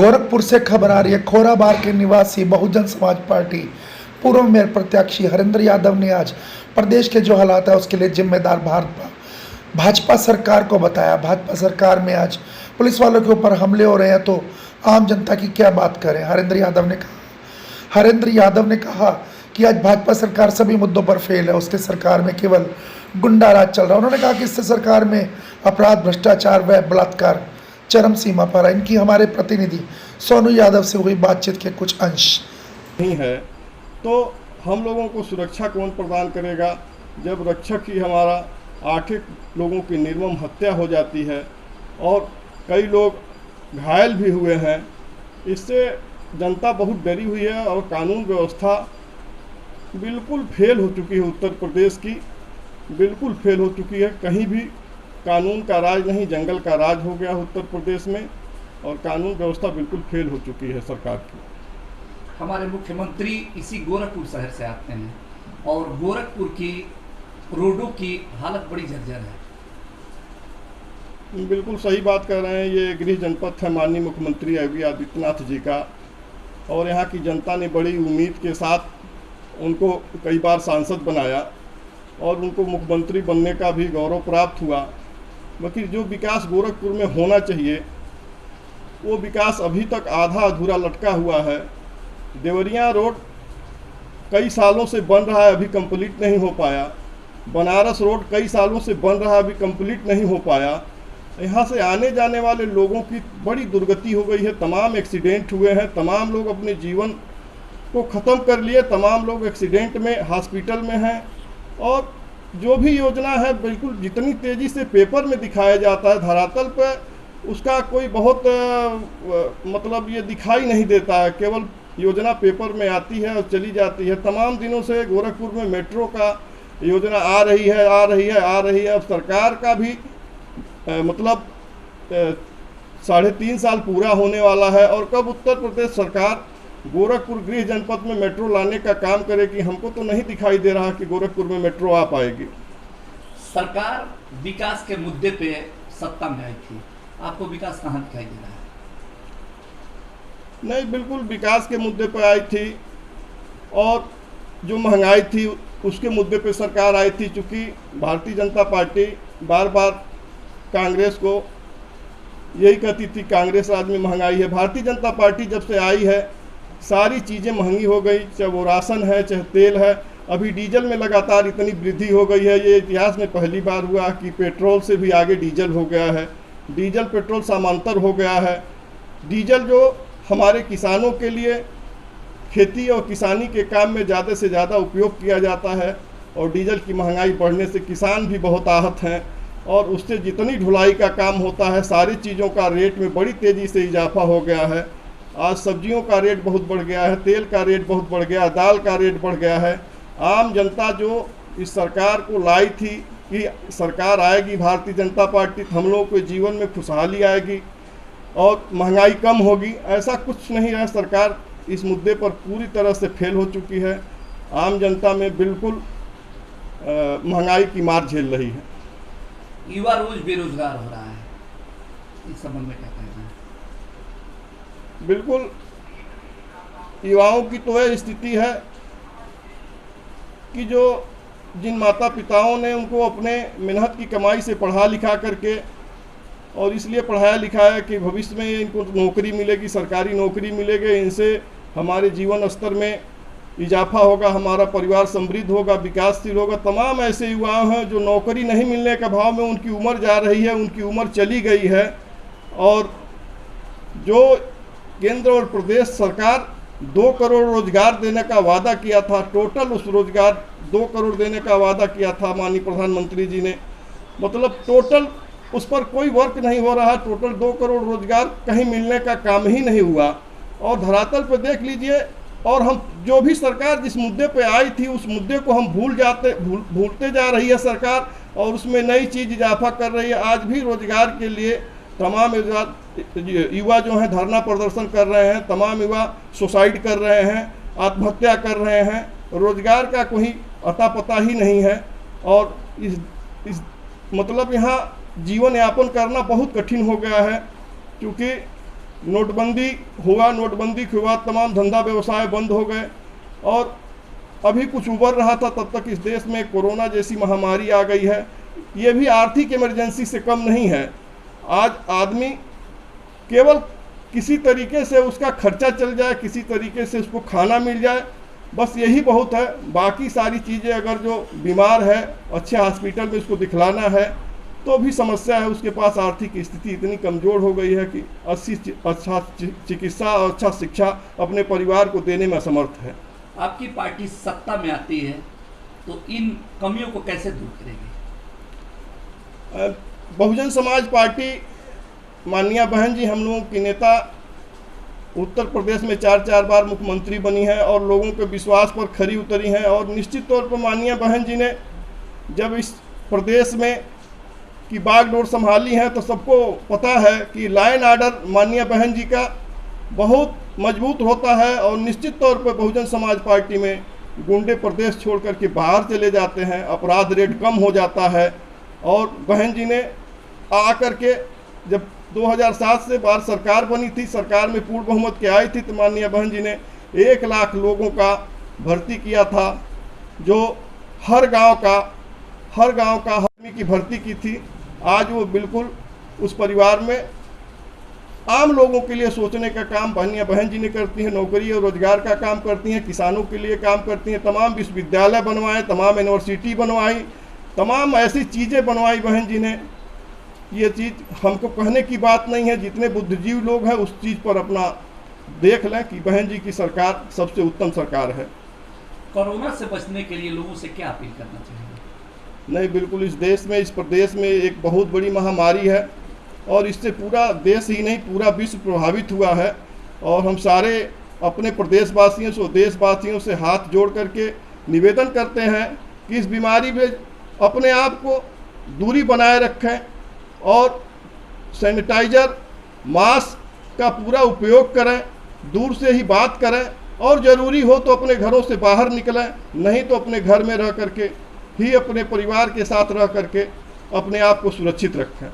गोरखपुर से खबर आ रही है। खोराबार के निवासी बहुजन समाज पार्टी पूर्व मेयर प्रत्याशी हरेंद्र यादव ने आज प्रदेश के जो हालात है उसके लिए जिम्मेदार भाजपा सरकार को बताया। भाजपा सरकार में आज पुलिस वालों के ऊपर हमले हो रहे हैं तो आम जनता की क्या बात करें। हरेंद्र यादव ने कहा कि आज भाजपा सरकार सभी मुद्दों पर फेल है। उसके सरकार में केवल गुंडा राज चल रहा है। उन्होंने कहा कि इससे सरकार में अपराध, भ्रष्टाचार व बलात्कार चरम सीमा पर है। इनकी हमारे प्रतिनिधि सोनू यादव से हुई बातचीत के कुछ अंश। नहीं है तो हम लोगों को सुरक्षा कौन प्रदान करेगा जब रक्षक ही हमारा 8 लोगों की निर्मम हत्या हो जाती है और कई लोग घायल भी हुए हैं। इससे जनता बहुत डरी हुई है और कानून व्यवस्था बिल्कुल फेल हो चुकी है। उत्तर प्रदेश की बिल्कुल फेल हो चुकी है। कहीं भी कानून का राज नहीं, जंगल का राज हो गया उत्तर प्रदेश में और कानून व्यवस्था बिल्कुल फेल हो चुकी है सरकार की। हमारे मुख्यमंत्री इसी गोरखपुर शहर से आते हैं और गोरखपुर की रोडों की हालत बड़ी जर्जर है। बिल्कुल सही बात कर रहे हैं। ये गृह जनपद है माननीय मुख्यमंत्री योगी आदित्यनाथ जी का और यहाँ की जनता ने बड़ी उम्मीद के साथ उनको कई बार सांसद बनाया और उनको मुख्यमंत्री बनने का भी गौरव प्राप्त हुआ। बाकी जो विकास गोरखपुर में होना चाहिए वो विकास अभी तक आधा अधूरा लटका हुआ है। देवरिया रोड कई सालों से बन रहा है, अभी कंप्लीट नहीं हो पाया। बनारस रोड कई सालों से बन रहा है, अभी कंप्लीट नहीं हो पाया। यहाँ से आने जाने वाले लोगों की बड़ी दुर्गति हो गई है। तमाम एक्सीडेंट हुए हैं, तमाम लोग अपने जीवन को ख़त्म कर लिए, तमाम लोग एक्सीडेंट में हॉस्पिटल में हैं। और जो भी योजना है बिल्कुल जितनी तेज़ी से पेपर में दिखाया जाता है धरातल पर उसका कोई बहुत मतलब ये दिखाई नहीं देता है। केवल योजना पेपर में आती है और चली जाती है। तमाम दिनों से गोरखपुर में मेट्रो का योजना आ रही है। अब सरकार का भी मतलब 3.5 साल पूरा होने वाला है और कब उत्तर प्रदेश सरकार गोरखपुर गृह जनपद में मेट्रो लाने का काम करेगी हमको तो नहीं दिखाई दे रहा कि गोरखपुर में मेट्रो आ पाएगी। सरकार विकास के मुद्दे पे सत्ता में आई थी, आपको विकास कहाँ दिखाई दे रहा है? नहीं, बिल्कुल विकास के मुद्दे पर आई थी और जो महंगाई थी उसके मुद्दे पे सरकार आई थी। चूँकि भारतीय जनता पार्टी बार बार कांग्रेस को यही कहती थी कांग्रेस राज में महंगाई है। भारतीय जनता पार्टी जब से आई है सारी चीज़ें महंगी हो गई, चाहे वो राशन है चाहे तेल है। अभी डीजल में लगातार इतनी वृद्धि हो गई है, ये इतिहास में पहली बार हुआ कि पेट्रोल से भी आगे डीजल हो गया है। डीजल पेट्रोल समांतर हो गया है। डीजल जो हमारे किसानों के लिए खेती और किसानी के काम में ज़्यादा से ज़्यादा उपयोग किया जाता है और डीजल की महंगाई बढ़ने से किसान भी बहुत आहत हैं और उससे जितनी ढुलाई का काम होता है सारी चीज़ों का रेट में बड़ी तेज़ी से इजाफा हो गया है। आज सब्जियों का रेट बहुत बढ़ गया है, तेल का रेट बहुत बढ़ गया, दाल का रेट बढ़ गया है। आम जनता जो इस सरकार को लाई थी कि सरकार आएगी भारतीय जनता पार्टी हम लोगों के जीवन में खुशहाली आएगी और महंगाई कम होगी, ऐसा कुछ नहीं है। सरकार इस मुद्दे पर पूरी तरह से फेल हो चुकी है। आम जनता में बिल्कुल महंगाई की मार झेल रही है। युवा रोज बेरोजगार हो रहा है, इस संबंध में क्या कहना है? बिल्कुल युवाओं की तो यह स्थिति है कि जो जिन माता पिताओं ने उनको अपने मेहनत की कमाई से पढ़ा लिखा करके और इसलिए पढ़ाया लिखाया कि भविष्य में इनको नौकरी मिलेगी, सरकारी नौकरी मिलेगी, इनसे हमारे जीवन स्तर में इजाफा होगा, हमारा परिवार समृद्ध होगा, विकासशील होगा। तमाम ऐसे युवा हैं जो नौकरी नहीं मिलने के अभाव में उनकी उम्र जा रही है, उनकी उम्र चली गई है और जो केंद्र और प्रदेश सरकार 2 करोड़ रोजगार देने का वादा किया था, टोटल उस रोजगार 2 करोड़ देने का वादा किया था माननीय प्रधानमंत्री जी ने, मतलब टोटल उस पर कोई वर्क नहीं हो रहा। टोटल 2 करोड़ रोजगार कहीं मिलने का काम ही नहीं हुआ और धरातल पर देख लीजिए। और हम जो भी सरकार जिस मुद्दे पे आई थी उस मुद्दे को हम भूलते जा रही है सरकार और उसमें नई चीज़ इजाफा कर रही है। आज भी रोजगार के लिए तमाम युवा जो हैं धरना प्रदर्शन कर रहे हैं, तमाम युवा सुसाइड कर रहे हैं, आत्महत्या कर रहे हैं। रोजगार का कोई अता पता ही नहीं है और इस मतलब यहाँ जीवन यापन करना बहुत कठिन हो गया है क्योंकि नोटबंदी हुआ, नोटबंदी के बाद तमाम धंधा व्यवसाय बंद हो गए और अभी कुछ उभर रहा था, तब तक इस देश में कोरोना जैसी महामारी आ गई है। ये भी आर्थिक इमरजेंसी से कम नहीं है। आज आदमी केवल किसी तरीके से उसका खर्चा चल जाए, किसी तरीके से उसको खाना मिल जाए, बस यही बहुत है। बाकी सारी चीज़ें, अगर जो बीमार है अच्छे हॉस्पिटल में उसको दिखलाना है तो भी समस्या है। उसके पास आर्थिक स्थिति इतनी कमज़ोर हो गई है कि अच्छा चिकित्सा और अच्छा शिक्षा अपने परिवार को देने में असमर्थ है। आपकी पार्टी सत्ता में आती है तो इन कमियों को कैसे दूर करेगी? बहुजन समाज पार्टी, माननीय बहन जी हम लोगों की नेता, उत्तर प्रदेश में 4 बार मुख्यमंत्री बनी है और लोगों के विश्वास पर खरी उतरी हैं। और निश्चित तौर पर माननीय बहन जी ने जब इस प्रदेश में की बागडोर संभाली है तो सबको पता है कि लाइन आर्डर माननीय बहन जी का बहुत मजबूत होता है। और निश्चित तौर पर बहुजन समाज पार्टी में गुंडे प्रदेश छोड़ कर के बाहर चले जाते हैं, अपराध रेट कम हो जाता है। और बहन जी ने आकर के जब 2007 से बार सरकार बनी थी, सरकार में पूर्ण बहुमत के आई थी, तो माननीय बहन जी ने 1 लाख लोगों का भर्ती किया था, जो हर गांव का आदमी की भर्ती की थी। आज वो बिल्कुल उस परिवार में आम लोगों के लिए सोचने का काम माननीय बहन जी ने करती हैं। नौकरी और रोजगार का काम करती हैं, किसानों के लिए काम करती हैं, तमाम विश्वविद्यालय बनवाए, तमाम यूनिवर्सिटी बनवाई, तमाम ऐसी चीज़ें बनवाई बहन जी ने। ये चीज़ हमको कहने की बात नहीं है, जितने बुद्धिजीवी लोग हैं उस चीज़ पर अपना देख लें कि बहन जी की सरकार सबसे उत्तम सरकार है। कोरोना से बचने के लिए लोगों से क्या अपील करना चाहिए? नहीं, बिल्कुल इस देश में, इस प्रदेश में एक बहुत बड़ी महामारी है और इससे पूरा देश ही नहीं पूरा विश्व प्रभावित हुआ है। और हम सारे अपने प्रदेशवासियों से, देशवासियों से हाथ जोड़ करके निवेदन करते हैं कि इस बीमारी में अपने आप को दूरी बनाए रखें और सैनिटाइजर, मास्क का पूरा उपयोग करें, दूर से ही बात करें और ज़रूरी हो तो अपने घरों से बाहर निकलें, नहीं तो अपने घर में रह करके ही अपने परिवार के साथ रह करके अपने आप को सुरक्षित रखें।